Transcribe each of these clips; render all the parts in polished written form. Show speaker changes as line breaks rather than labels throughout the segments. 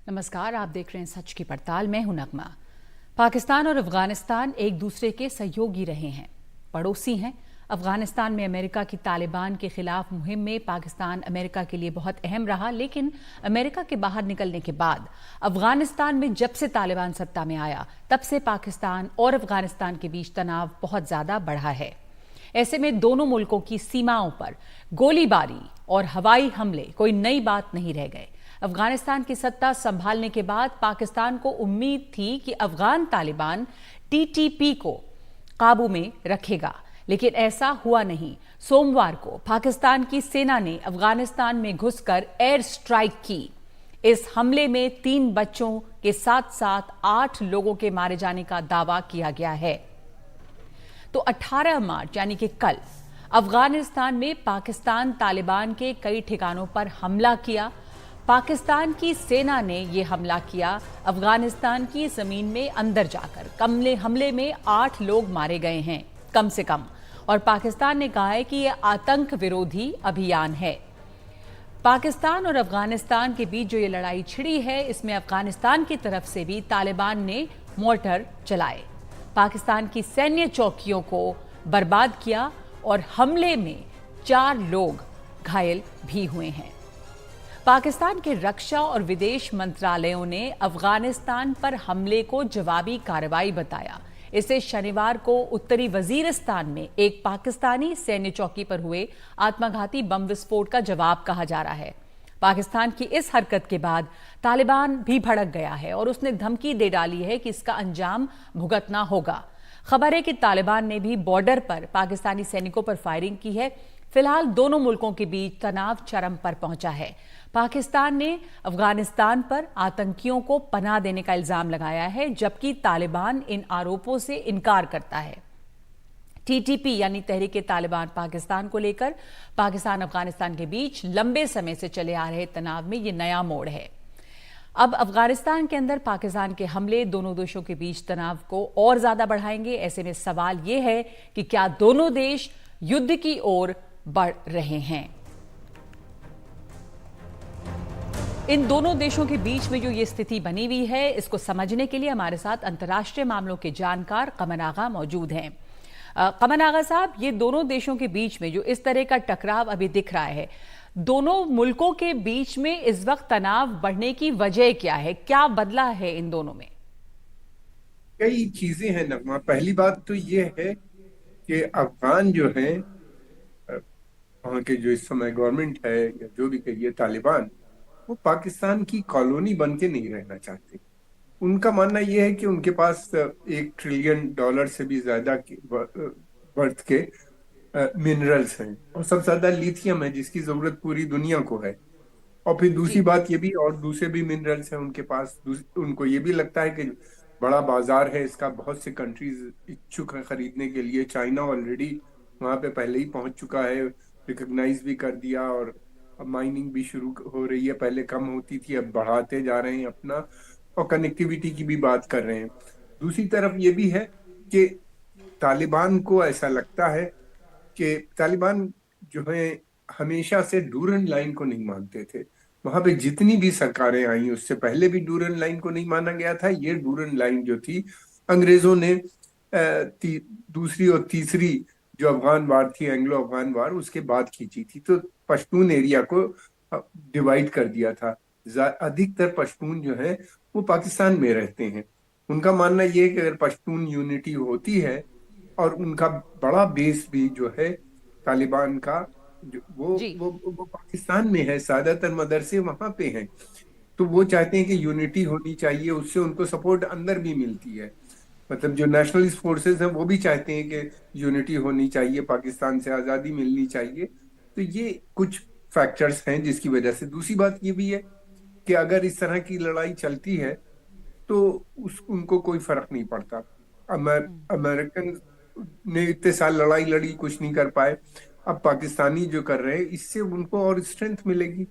नमस्कार, आप देख रहे हैं सच की पड़ताल। मैं हूं नगमा। पाकिस्तान और अफगानिस्तान एक दूसरे के सहयोगी रहे हैं, पड़ोसी हैं। अफगानिस्तान में अमेरिका की तालिबान के खिलाफ मुहिम में पाकिस्तान अमेरिका के लिए बहुत अहम रहा, लेकिन अमेरिका के बाहर निकलने के बाद अफगानिस्तान में जब से तालिबान सत्ता में आया, तब से पाकिस्तान और अफगानिस्तान के बीच तनाव बहुत ज्यादा बढ़ा है। ऐसे में दोनों मुल्कों की सीमाओं पर गोलीबारी और हवाई हमले कोई नई बात नहीं रह गए। अफगानिस्तान की सत्ता संभालने के बाद पाकिस्तान को उम्मीद थी कि अफगान तालिबान टीटीपी को काबू में रखेगा, लेकिन ऐसा हुआ नहीं। सोमवार को पाकिस्तान की सेना ने अफगानिस्तान में घुसकर एयर स्ट्राइक की। इस हमले में 3 बच्चों के साथ साथ 8 लोगों के मारे जाने का दावा किया गया है। तो 18 मार्च यानी कि कल अफगानिस्तान में पाकिस्तान तालिबान के कई ठिकानों पर हमला किया। पाकिस्तान की सेना ने यह हमला किया अफगानिस्तान की जमीन में अंदर जाकर। हमले में 8 लोग मारे गए हैं कम से कम, और पाकिस्तान ने कहा है कि यह आतंक विरोधी अभियान है। पाकिस्तान और अफगानिस्तान के बीच जो ये लड़ाई छिड़ी है, इसमें अफगानिस्तान की तरफ से भी तालिबान ने मोर्टर चलाए, पाकिस्तान की सैन्य चौकियों को बर्बाद किया और हमले में 4 लोग घायल भी हुए हैं। पाकिस्तान के रक्षा और विदेश मंत्रालयों ने अफगानिस्तान पर हमले को जवाबी कार्रवाई बताया। इसे शनिवार को उत्तरी वजीरिस्तान में एक पाकिस्तानी सैन्य चौकी पर हुए आत्मघाती बम विस्फोट का जवाब कहा जा रहा है। पाकिस्तान की इस हरकत के बाद तालिबान भी भड़क गया है और उसने धमकी दे डाली है कि इसका अंजाम भुगतना होगा। खबर है कि तालिबान ने भी बॉर्डर पर पाकिस्तानी सैनिकों पर फायरिंग की है। फिलहाल दोनों मुल्कों के बीच तनाव चरम पर पहुंचा है। पाकिस्तान ने अफगानिस्तान पर आतंकियों को पनाह देने का इल्जाम लगाया है, जबकि तालिबान इन आरोपों से इनकार करता है। टीटीपी यानी तहरीक तालिबान पाकिस्तान को लेकर पाकिस्तान अफगानिस्तान के बीच लंबे समय से चले आ रहे तनाव में यह नया मोड़ है। अब अफगानिस्तान के अंदर पाकिस्तान के हमले दोनों देशों के बीच तनाव को और ज्यादा बढ़ाएंगे। ऐसे में सवाल यह है कि क्या दोनों देश युद्ध की ओर बढ़ रहे हैं। इन दोनों देशों के बीच में जो ये स्थिति बनी हुई है, इसको समझने के लिए हमारे साथ अंतर्राष्ट्रीय मामलों के जानकार कमर आगा मौजूद हैं। कमर आगा साहब, ये दोनों देशों के बीच में जो इस तरह का टकराव अभी दिख रहा है, दोनों मुल्कों के बीच में इस वक्त तनाव बढ़ने की वजह क्या है? क्या बदला है इन दोनों में?
कई चीजें हैं नगमा। पहली बात तो ये है कि अफगान जो है, वहाँ के जो इस समय गवर्नमेंट है या जो भी कहिए तालिबान, वो पाकिस्तान की कॉलोनी बन के नहीं रहना चाहते। उनका मानना यह है कि उनके पास $1 ट्रिलियन से भी ज्यादा वर्थ के मिनरल्स हैं और सबसे ज्यादा लिथियम है जिसकी जरूरत पूरी दुनिया को है। और फिर दूसरी
जी।
बात ये भी, और दूसरे भी मिनरल्स हैं उनके पास। उनको ये भी लगता है कि बड़ा बाजार है इसका, बहुत से कंट्रीज इच्छुक है खरीदने के लिए। चाइना ऑलरेडी वहां पे पहले ही पहुंच चुका है, रिकॉग्नाइज भी कर दिया, और अब माइनिंग भी शुरू हो रही है। पहले कम होती थी, अब बढ़ाते जा रहे हैं अपना, और कनेक्टिविटी की भी बात कर रहे हैं। दूसरी तरफ ये भी है कि तालिबान को ऐसा लगता है कि तालिबान जो है हमेशा से डूरन लाइन को नहीं मानते थे। वहां पे जितनी भी सरकारें आई, उससे पहले भी डूरन लाइन को नहीं माना गया था। ये डूरन लाइन जो थी, अंग्रेजों ने दूसरी और तीसरी जो अफगान वार थी, एंग्लो अफगान वार, उसके बाद खींची थी। तो पश्तून एरिया को डिवाइड कर दिया था। अधिकतर पश्तून जो है वो पाकिस्तान में रहते हैं। उनका मानना ये है कि अगर पश्तून यूनिटी होती है, और उनका बड़ा बेस भी जो है तालिबान का, जो
जी।
वो पाकिस्तान में है, ज्यादातर मदरसे वहां पे हैं। तो वो चाहते हैं कि यूनिटी होनी चाहिए, उससे उनको सपोर्ट अंदर भी मिलती है। मतलब जो नेशनलिस्ट फोर्सेस हैं वो भी चाहते हैं कि यूनिटी होनी चाहिए, पाकिस्तान से आजादी मिलनी चाहिए। तो ये कुछ फैक्टर्स हैं जिसकी वजह से। दूसरी बात ये भी है कि अगर इस तरह की लड़ाई चलती है तो उस उनको कोई फर्क नहीं पड़ता। अमेरिकन ने इतने साल लड़ाई लड़ी, कुछ नहीं कर पाए। अब पाकिस्तानी जो कर रहे हैं, इससे उनको और स्ट्रेंथ मिलेगी।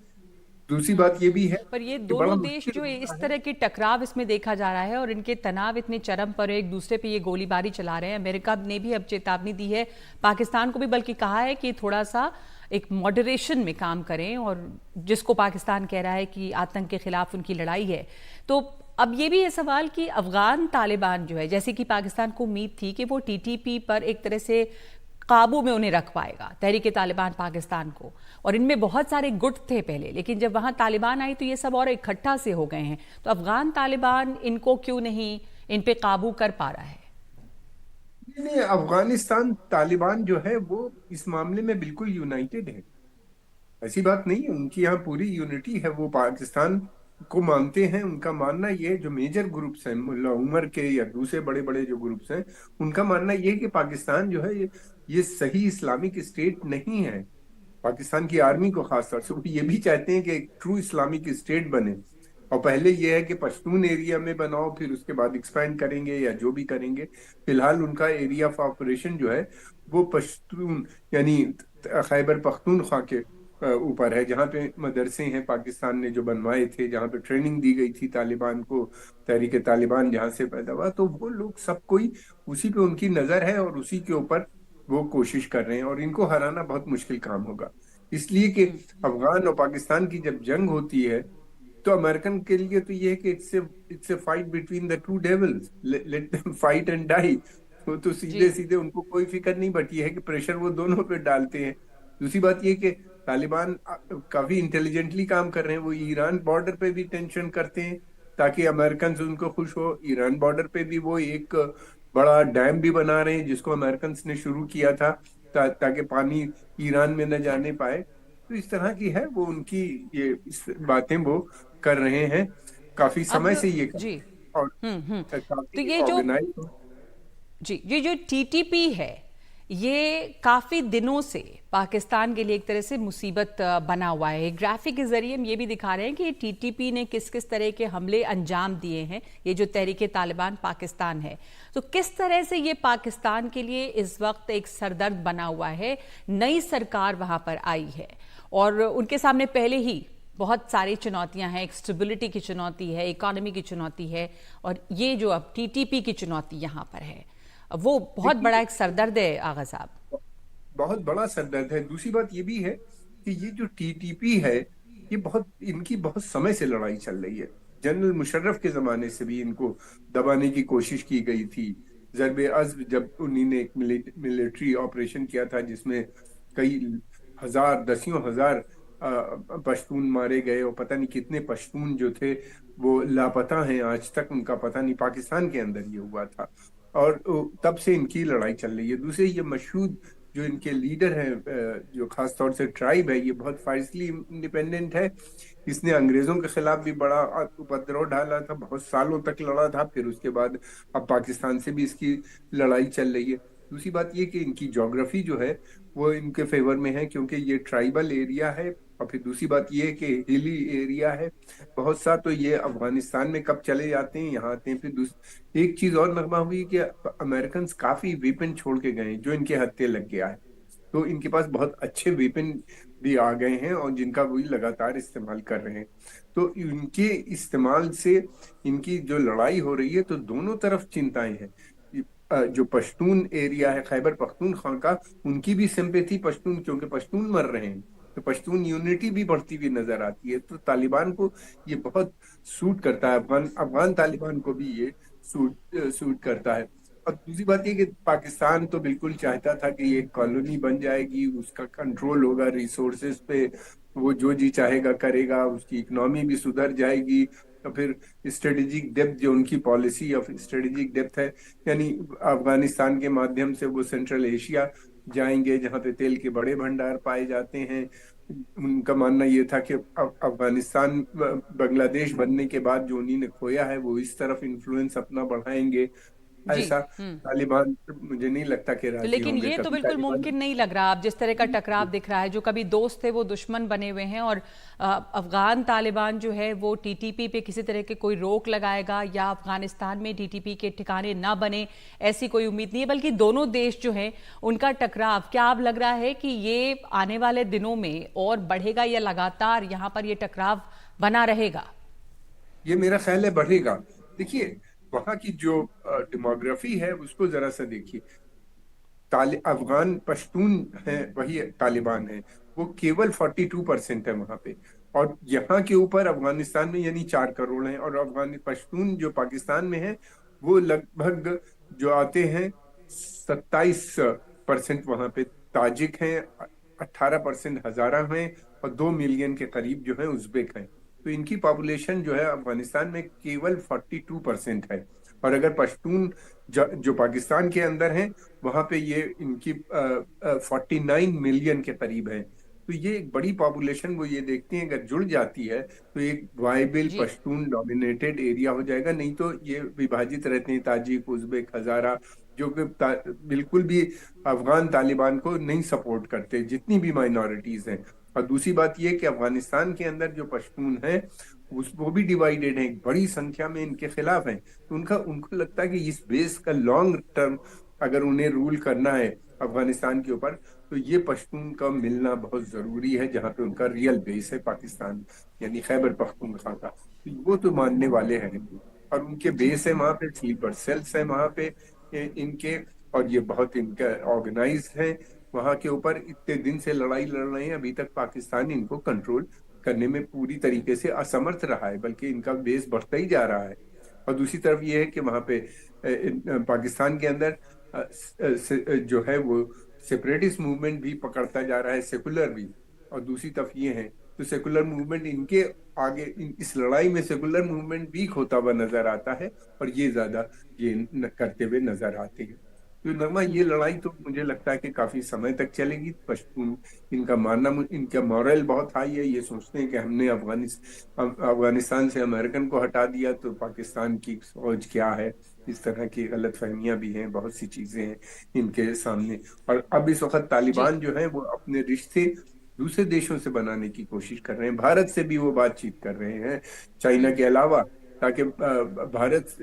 दूसरी बात ये भी है
पर ये
कि बड़ा
दोनों देश
मुश्किल
जो
होता
इस
है।
तरह के टकराव इसमें देखा जा रहा है और इनके तनाव इतने चरम पर एक दूसरे पे ये गोलीबारी चला रहे हैं, अमेरिका ने भी अब चेतावनी दी है, पाकिस्तान को भी बल्कि कहा है कि थोड़ा सा एक मॉडरेशन में काम करें, और जिसको पाकिस्तान कह रहा है कि आतंक के खिलाफ उनकी लड़ाई है। तो अब ये भी है सवाल कि अफगान तालिबान जो है, जैसे कि पाकिस्तान को उम्मीद थी कि वो टीटीपी पर एक तरह से काबू में उन्हें रख पाएगा, तहरीक तालिबान पाकिस्तान को, और इनमें बहुत सारे गुट थे पहले, लेकिन जब वहां तालिबान आई तो ये सब और इकट्ठा से हो गए हैं। तो अफगान तालिबान इनको क्यों नहीं इन पे काबू कर पा रहा है?
नहीं नहीं, अफगानिस्तान तालिबान जो है वो इस मामले में बिल्कुल यूनाइटेड है। ऐसी बात नहीं है, उनकी यहाँ पूरी यूनिटी है। वो पाकिस्तान को मानते हैं। उनका मानना ये है, जो मेजर ग्रुप्स हैं मुल्ला उमर के या दूसरे बड़े बड़े जो ग्रुप्स हैं, उनका मानना ये है कि पाकिस्तान जो है ये सही इस्लामिक स्टेट नहीं है। पाकिस्तान की आर्मी को खासतौर से वो ये भी चाहते हैं कि एक ट्रू इस्लामिक स्टेट बने। और पहले ये है कि पश्तून एरिया में बनाओ, फिर उसके बाद एक्सपैंड करेंगे या जो भी करेंगे। फिलहाल उनका एरिया ऑफ ऑपरेशन जो है वो पश्तून यानी खैबर पख्तूनख्वा के ऊपर है, जहाँ पे मदरसे हैं पाकिस्तान ने जो बनवाए थे, जहाँ पे ट्रेनिंग दी गई थी तालिबान को। तहरीक तालिबान जहाँ से पैदा हुआ, तो वो लोग सब कोई उसी पे उनकी नजर है और उसी के ऊपर वो कोशिश कर रहे हैं, और इनको हराना बहुत मुश्किल काम होगा। इसलिए कि अफगान और पाकिस्तान की जब जंग होती है, तो अमेरिकन के लिए तो ये है कि it's a fight between the two devils, let them fight and die. वो तो
जी।
सीधे सीधे उनको कोई फिक्र नहीं, बट ये है कि प्रेशर वो दोनों पे डालते हैं। दूसरी बात ये कि तालिबान काफी इंटेलिजेंटली काम कर रहे हैं। वो ईरान बॉर्डर पे भी टेंशन करते हैं ताकि अमेरिकन उनको खुश हो। ईरान बॉर्डर पे भी वो एक बड़ा डैम भी बना रहे हैं, जिसको अमेरिकन ने शुरू किया था ताकि पानी ईरान में न जाने पाए। तो इस तरह की है वो उनकी ये इस बातें वो कर रहे हैं, काफी
अब
समय से ये कर
जी।
रहे हैं,
हम्म।
और
तो
काफी
ये जो
ऑर्गेनाइज।
जी, ये जो टीटीपी है, ये काफ़ी दिनों से पाकिस्तान के लिए एक तरह से मुसीबत बना हुआ है। ग्राफिक के जरिए हम ये भी दिखा रहे हैं कि टीटीपी ने किस किस तरह के हमले अंजाम दिए हैं, ये जो तहरीक तालिबान पाकिस्तान है। तो किस तरह से ये पाकिस्तान के लिए इस वक्त एक सरदर्द बना हुआ है। नई सरकार वहां पर आई है और उनके सामने पहले ही बहुत सारी चुनौतियां हैं, एक स्टेबिलिटी की चुनौती है, इकोनॉमी की चुनौती है, और ये जो अब टीटीपी की चुनौती यहाँ पर है, वो बहुत बड़ा
देखिए,
एक सरदर्द है आगा साहब।
बहुत बड़ा सरदर्द है। दूसरी बात ये भी है कि ये जो टीटीपी है, ये बहुत इनकी बहुत समय से लड़ाई चल रही है। जनरल मुशर्रफ के जमाने से भी इनको दबाने की कोशिश की गई थी। जरबे अज़्म जब उन्होंने एक मिलिट्री ऑपरेशन किया था, जिसमें कई हजार दसियों हजार पश्तून मारे गए, और पता नहीं कितने पश्तून जो थे वो लापता हैं आज तक, उनका पता नहीं। पाकिस्तान के अंदर ये हुआ था, और तब से इनकी लड़ाई चल रही है। दूसरे ये मशहूद जो इनके लीडर हैं, जो खास तौर से ट्राइब है, ये बहुत फाइजली इंडिपेंडेंट है। इसने अंग्रेजों के खिलाफ भी बड़ा उपद्रव डाला था, बहुत सालों तक लड़ा था। फिर उसके बाद अब पाकिस्तान से भी इसकी लड़ाई चल रही है। दूसरी बात ये कि इनकी ज्योग्राफी जो है वो इनके फेवर में है, क्योंकि ये ट्राइबल एरिया है। और फिर दूसरी बात ये है कि हिली एरिया है बहुत सा। तो ये अफगानिस्तान में कब चले जाते हैं, यहाँ आते हैं। फिर एक चीज और नगमा हुई कि अमेरिकन काफी वेपन छोड़ के गए जो इनके हत्थे लग गया है। तो इनके पास बहुत अच्छे वेपन भी आ गए हैं, और जिनका वो लगातार इस्तेमाल कर रहे हैं। तो इनके इस्तेमाल से इनकी जो लड़ाई हो रही है, तो दोनों तरफ चिंताएं हैं। जो पश्तून एरिया है खैबर पख्तूनख्वा का, उनकी भी सिंपैथी पश्तून, क्योंकि पश्तून मर रहे हैं, तो पश्तून यूनिटी भी बढ़ती हुई नजर आती है। तो तालिबान को ये बहुत सूट करता है, अफगान अफगान तालिबान को भी ये सूट करता है। और दूसरी बात ये कि पाकिस्तान तो बिल्कुल चाहता था कि ये कॉलोनी बन जाएगी, उसका कंट्रोल होगा रिसोर्सेज पे, वो जो जी चाहेगा करेगा, उसकी इकोनॉमी भी सुधर जाएगी। तो फिर स्ट्रेटेजिक डेप्थ, जो उनकी पॉलिसी ऑफ स्ट्रेटेजिक डेप्थ है, यानी अफगानिस्तान के माध्यम से वो सेंट्रल एशिया जाएंगे, जहाँ पे तेल के बड़े भंडार पाए जाते हैं। उनका मानना ये था कि अफगानिस्तान बांग्लादेश बनने के बाद जो उन्हीं ने खोया है, वो इस तरफ इन्फ्लुएंस अपना बढ़ाएंगे।
जी।
ऐसा तालिबान मुझे नहीं लगता कि
तो
राजी
लेकिन
होंगे
ये तो
कभी
बिल्कुल
तालिबान।
मुमकिन नहीं लग रहा। अब जिस तरह का टकराव दिख रहा है, जो कभी दोस्त थे वो दुश्मन बने हुए हैं, और अफगान तालिबान जो है वो टीटीपी पे किसी तरह के कोई रोक लगाएगा या अफगानिस्तान में टीटीपी के ठिकाने ना बने, ऐसी कोई उम्मीद नहीं है। बल्कि दोनों देश जो है उनका टकराव, क्या अब लग रहा है कि ये आने वाले दिनों में और बढ़ेगा या लगातार यहाँ पर ये टकराव बना रहेगा?
ये मेरा ख्याल है बढ़ेगा। देखिए, वहां की जो डेमोग्राफी है उसको जरा सा देखिए। अफगान पश्तून है, वही तालिबान है। वो केवल 42% है वहां पे। और यहाँ के ऊपर अफगानिस्तान में यानी 4 करोड़ हैं, और अफगान पश्तून जो पाकिस्तान में है वो लगभग जो आते हैं 27% वहां पे ताजिक हैं, 18% हजारा हैं, और 2 मिलियन के करीब जो है उज्बेक हैं। तो इनकी पॉपुलेशन जो है अफगानिस्तान में केवल 42% है। और अगर पश्तून जो पाकिस्तान के अंदर हैं, वहां पे ये इनकी 49 मिलियन के करीब है। तो ये एक बड़ी पॉपुलेशन वो ये देखते हैं, अगर जुड़ जाती है तो एक वाइबल
जी।
पश्तून डोमिनेटेड एरिया हो जाएगा। नहीं तो ये विभाजित रहते हैं, ताजिक, उज्बेक, हजारा, जो कि बिल्कुल भी अफगान तालिबान को नहीं सपोर्ट करते, जितनी भी माइनॉरिटीज हैं। और दूसरी बात ये कि अफगानिस्तान के अंदर जो पश्तून है वो भी डिवाइडेड है, एक बड़ी संख्या में इनके खिलाफ हैं। तो उनका उनको लगता है कि इस बेस का लॉन्ग टर्म अगर उन्हें रूल करना है अफगानिस्तान के ऊपर, तो ये पश्तून का मिलना बहुत जरूरी है, जहाँ पे उनका रियल बेस है पाकिस्तान, यानी खैबर पख्तूनख्वा का। तो वो तो मानने वाले हैं, और उनके
जी।
बेस है वहां पे, स्लीपर सेल्स है वहां पे इनके। और ये बहुत इनका ऑर्गेनाइज है। वहां के ऊपर इतने दिन से लड़ाई लड़ रहे हैं, अभी तक पाकिस्तान इनको कंट्रोल करने में पूरी तरीके से असमर्थ रहा है, बल्कि इनका बेस बढ़ता ही जा रहा है। और दूसरी तरफ ये है कि वहां पे पाकिस्तान के अंदर जो है वो सेपरेटिस्ट मूवमेंट भी पकड़ता जा रहा है, सेकुलर भी। और दूसरी तरफ ये है, तो सेकुलर मूवमेंट इनके आगे इस लड़ाई में सेकुलर मूवमेंट वीक होता हुआ नजर आता है, और ये ज्यादा गेन करते हुए नजर आते हैं। तो नगमा, ये लड़ाई तो मुझे लगता है कि काफी समय तक चलेगी। पश्तून इनका मानना, इनका मॉरल बहुत हाई है। ये सोचते हैं कि हमने अफगानिस्तान से अमेरिकन को हटा दिया तो पाकिस्तान की सोच क्या है। इस तरह की गलत फहमियां भी हैं, बहुत सी चीजें हैं इनके सामने। और अब इस वक्त
जी।
तालिबान जो है वो अपने रिश्ते दूसरे देशों से बनाने की कोशिश कर रहे हैं, भारत से भी वो बातचीत कर रहे हैं, चाइना के अलावा, ताकि भारत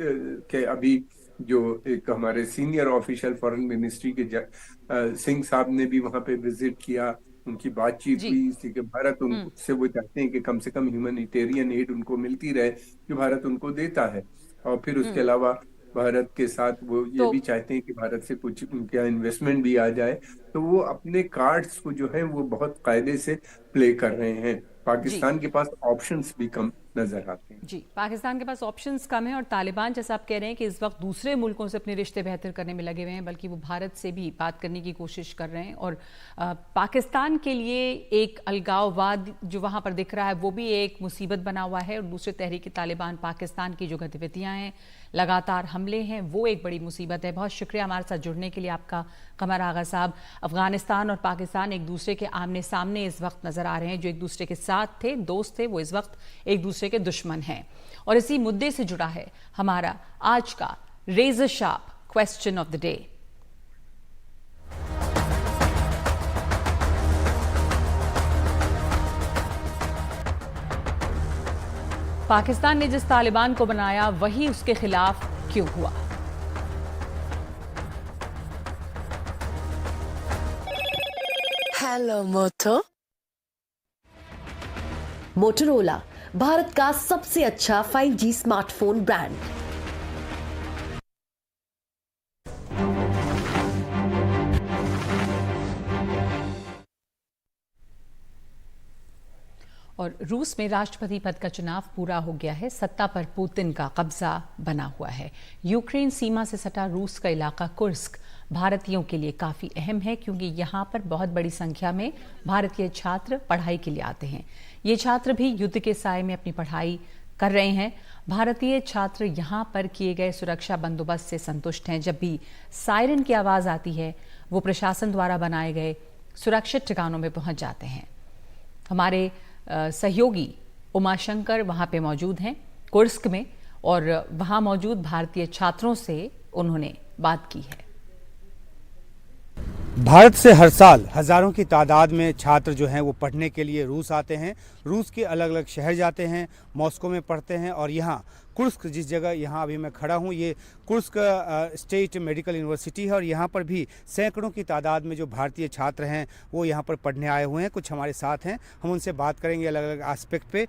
के अभी जो एक हमारे सीनियर ऑफिशियल फॉरेन मिनिस्ट्री के सिंह साहब ने भी वहां पे विजिट किया, उनकी बातचीत
जी।
हुई, इसलिए कि भारत उनसे वो चाहते हैं कि कम से कम ह्यूमैनिटेरियन एड उनको मिलती रहे, जो भारत उनको देता है। और फिर उसके अलावा भारत के साथ वो ये
तो
भी चाहते हैं कि भारत से कुछ उनका इन्वेस्टमेंट भी आ जाए। तो वो अपने कार्ड्स को जो है वो बहुत कायदे से प्ले कर रहे हैं।
जी।
पाकिस्तान के पास ऑप्शंस भी कम नजर आते हैं।
जी, पाकिस्तान के पास ऑप्शंस कम है, और तालिबान, जैसा आप कह रहे हैं कि इस वक्त दूसरे मुल्कों से अपने रिश्ते बेहतर करने में लगे हुए हैं, बल्कि वो भारत से भी बात करने की कोशिश कर रहे हैं। और पाकिस्तान के लिए एक अलगाववाद जो वहाँ पर दिख रहा है वो भी एक मुसीबत बना हुआ है, और दूसरे तहरीक तालिबान पाकिस्तान की जो गतिविधियाँ हैं, लगातार हमले हैं, वो एक बड़ी मुसीबत है। बहुत शुक्रिया हमारे साथ जुड़ने के लिए आपका, कमर आगा साहब। अफगानिस्तान और पाकिस्तान एक दूसरे के आमने सामने इस वक्त नजर आ रहे हैं। जो एक दूसरे के साथ थे, दोस्त थे, वो इस वक्त एक दूसरे के दुश्मन हैं। और इसी मुद्दे से जुड़ा है हमारा आज का razor sharp question of the day. Pakistan ने जिस तालिबान को बनाया वही उसके खिलाफ क्यों हुआ?
हेलो मोटो।
मोटोरोला, भारत का सबसे अच्छा 5G स्मार्टफोन ब्रांड।
और रूस में राष्ट्रपति पद का चुनाव पूरा हो गया है। सत्ता पर पुतिन का कब्जा बना हुआ है। यूक्रेन सीमा से सटा रूस का इलाका कुर्स्क भारतीयों के लिए काफ़ी अहम है, क्योंकि यहाँ पर बहुत बड़ी संख्या में भारतीय छात्र पढ़ाई के लिए आते हैं। ये छात्र भी युद्ध के साए में अपनी पढ़ाई कर रहे हैं। भारतीय छात्र यहाँ पर किए गए सुरक्षा बंदोबस्त से संतुष्ट हैं। जब भी सायरन की आवाज़ आती है, वो प्रशासन द्वारा बनाए गए सुरक्षित ठिकानों में पहुँच जाते हैं। हमारे सहयोगी उमाशंकर वहाँ पे मौजूद हैं कुर्स्क में, और वहाँ मौजूद भारतीय छात्रों से उन्होंने बात की है।
भारत से हर साल हज़ारों की तादाद में छात्र जो हैं वो पढ़ने के लिए रूस आते हैं। रूस के अलग अलग शहर जाते हैं, मॉस्को में पढ़ते हैं और यहाँ कुर्स्क, जिस जगह यहाँ अभी मैं खड़ा हूँ, ये कुर्स्क स्टेट मेडिकल यूनिवर्सिटी है और यहाँ पर भी सैकड़ों की तादाद में जो भारतीय छात्र हैं वो यहाँ पर पढ़ने आए हुए हैं। कुछ हमारे साथ हैं, हम उनसे बात करेंगे अलग अलग एस्पेक्ट पे।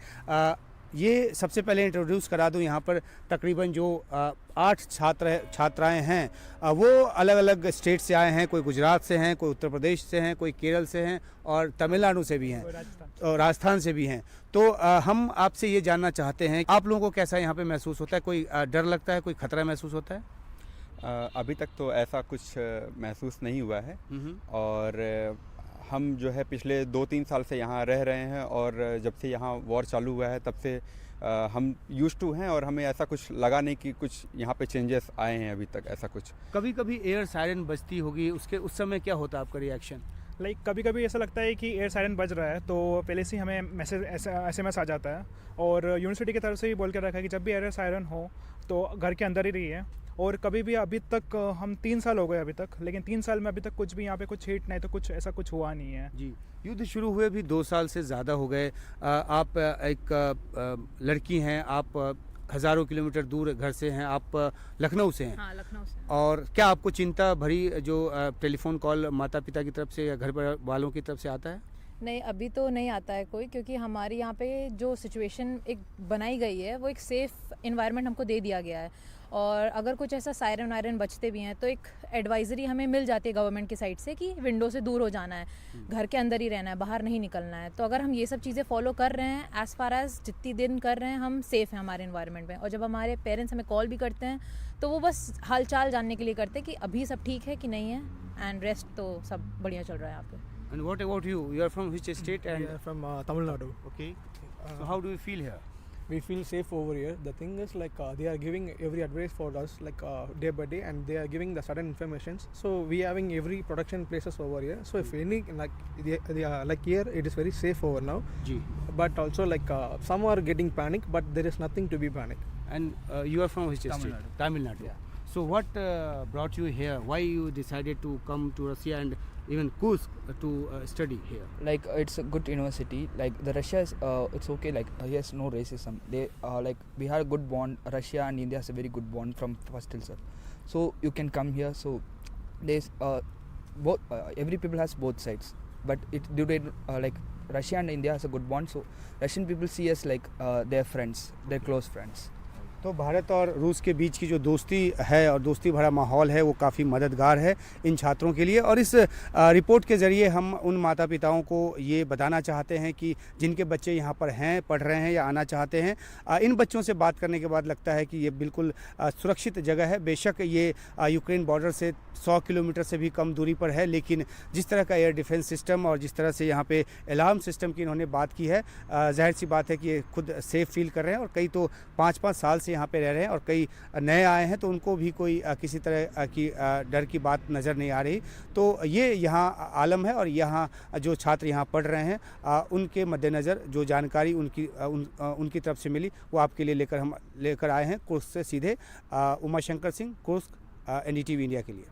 ये सबसे पहले इंट्रोड्यूस करा दूं, यहाँ पर तकरीबन जो 8 छात्राएं हैं वो अलग अलग स्टेट से आए हैं। कोई गुजरात से हैं, कोई उत्तर प्रदेश से हैं, कोई केरल से हैं और तमिलनाडु से भी हैं और राजस्थान से भी हैं। तो हम आपसे ये जानना चाहते हैं आप लोगों को कैसा यहाँ पे महसूस होता है? कोई डर लगता है, कोई खतरा महसूस होता है?
अभी तक तो ऐसा कुछ महसूस नहीं हुआ है और हम जो है पिछले 2-3 साल से यहाँ रह रहे हैं और जब से यहाँ वॉर चालू हुआ है तब से हम यूज्ड टू हैं और हमें ऐसा कुछ लगा नहीं कि कुछ यहाँ पे चेंजेस आए हैं अभी तक ऐसा कुछ।
कभी कभी एयर सायरन बजती होगी, उस समय क्या होता है आपका रिएक्शन?
कभी कभी ऐसा लगता है कि एयर सायरन बज रहा है तो पहले से हमें मैसेज SMS आ जाता है और यूनिवर्सिटी की तरफ से भी बोल कर रखा है कि जब भी एयर सायरन हो तो घर के अंदर ही रहिए। और कभी भी अभी तक हम 3 साल हो गए अभी तक, लेकिन 3 साल में अभी तक कुछ भी यहाँ पे कुछ हिट नहीं तो कुछ ऐसा कुछ हुआ नहीं है
जी। युद्ध शुरू हुए भी 2 साल से ज़्यादा हो गए। आप एक लड़की हैं, आप हज़ारों किलोमीटर दूर घर से हैं, आप लखनऊ से हैं।
हाँ, लखनऊ से।
और क्या आपको चिंता भरी जो टेलीफोन कॉल माता पिता की तरफ से या घर पर वालों की तरफ से आता है?
नहीं, अभी तो नहीं आता है कोई, क्योंकि हमारे यहाँ पे जो सिचुएशन एक बनाई गई है वो एक सेफ़ इन्वायरमेंट हमको दे दिया गया है। और अगर कुछ ऐसा सायरन वायरन बजते भी हैं तो एक एडवाइजरी हमें मिल जाती है गवर्नमेंट की साइड से कि विंडो से दूर हो जाना है, घर के अंदर ही रहना है, बाहर नहीं निकलना है। तो अगर हम ये सब चीज़ें फॉलो कर रहे हैं, एज़ फार एज़ जितनी दिन कर रहे हैं, हम सेफ़ हैं हमारे इन्वायरमेंट में। और जब हमारे पेरेंट्स हमें कॉल भी करते हैं तो वो बस हाल चाल जानने के लिए करते हैं कि अभी सब ठीक है कि नहीं है, एंड रेस्ट तो सब बढ़िया चल रहा है यहाँ पे।
And what about you? You are from which state? And
We are from Tamil Nadu.
okay. So how do you feel here?
We feel safe over here. The thing is, they are giving every advice for us, day by day, and they are giving the sudden informations. So we having every protection places over here. So if any like here, it is very safe over now.
Ji.
But also some are getting panic, but there is nothing to be panic.
And you are from which
Tamil
state?
Nadu.
Tamil Nadu.
Yeah.
So what brought you here? Why you decided to come to Russia and even Kursk to study here?
Like it's a good university. Like the Russia is it's okay. Like yes, no racism. They we have a good bond. Russia and India has a very good bond from first till third. So you can come here. So there's both every people has both sides. But it due to Russia and India has a good bond. So Russian people see us like their friends, their close friends.
तो भारत और रूस के बीच की जो दोस्ती है और दोस्ती भरा माहौल है वो काफ़ी मददगार है इन छात्रों के लिए। और इस रिपोर्ट के ज़रिए हम उन माता पिताओं को ये बताना चाहते हैं कि जिनके बच्चे यहाँ पर हैं, पढ़ रहे हैं या आना चाहते हैं, इन बच्चों से बात करने के बाद लगता है कि ये बिल्कुल सुरक्षित जगह है। बेशक ये यूक्रेन बॉर्डर से 100 किलोमीटर से भी कम दूरी पर है, लेकिन जिस तरह का एयर डिफेंस सिस्टम और जिस तरह से यहाँ पे अलार्म सिस्टम की इन्होंने बात की है, जाहिर सी बात है कि ये खुद सेफ़ फील कर रहे हैं। और कई तो 5-5 साल से यहाँ पे रह रहे हैं और कई नए आए हैं तो उनको भी कोई किसी तरह की डर की बात नज़र नहीं आ रही। तो ये यहाँ आलम है और यहाँ जो छात्र यहाँ पढ़ रहे हैं उनके मद्देनज़र जो जानकारी उनकी तरफ से मिली वो आपके लिए लेकर आए हैं कुर्स्क से सीधे। Uma Shankar Singh, Kursk, NDTV India के लिए।